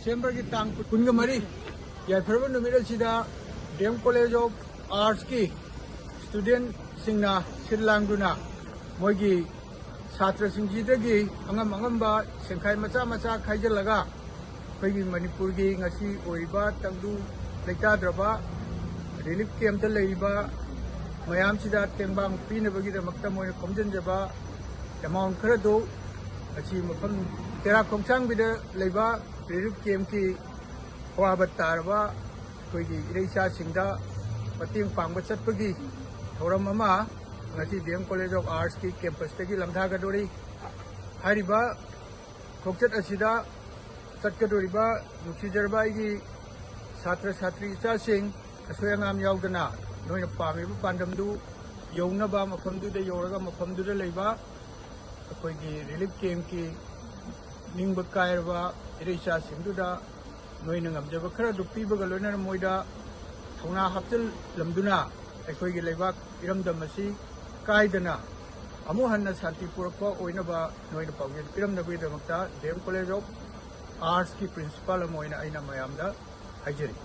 December ki tang kungamari yaifraba numira sida DM College of Arts ki student Singna Khainaduna moigi Chhatkhre singjidagi angamba sengkhai macha khaijalaga koi Manipur gi ngasi oiba tangdu leitadraba relief camp da leiba mayam sida tengbang pinabagi da makta moina komjanjaba amount khara do achi mafam Tera Khongsangbi da Leiba relief camp ki wabat tarba koi gi reisa singda pating Pangba chatpagi thoram ama ngasi DM College of Arts ki campus tagi lamthagadori hariba khokchat asida chatgadoriba nuksijarba gi Chhatkhre Chhatri cha sing asoyangam yaudana noina pamiba pandamdu younaba mafamdu da yoraga mafamdu da leiba koi gi relief camp ki ningba kairba reisa singduda noina ngamjaba khara du pibaga loina moida thona hapchal lamduna aikoi gi leiba iramdam asi kaidana amu hanna shanti purakpa oinaba noina pawgen piramnabui damakta DM College of Arts ki principal amoina aina mayamda haijari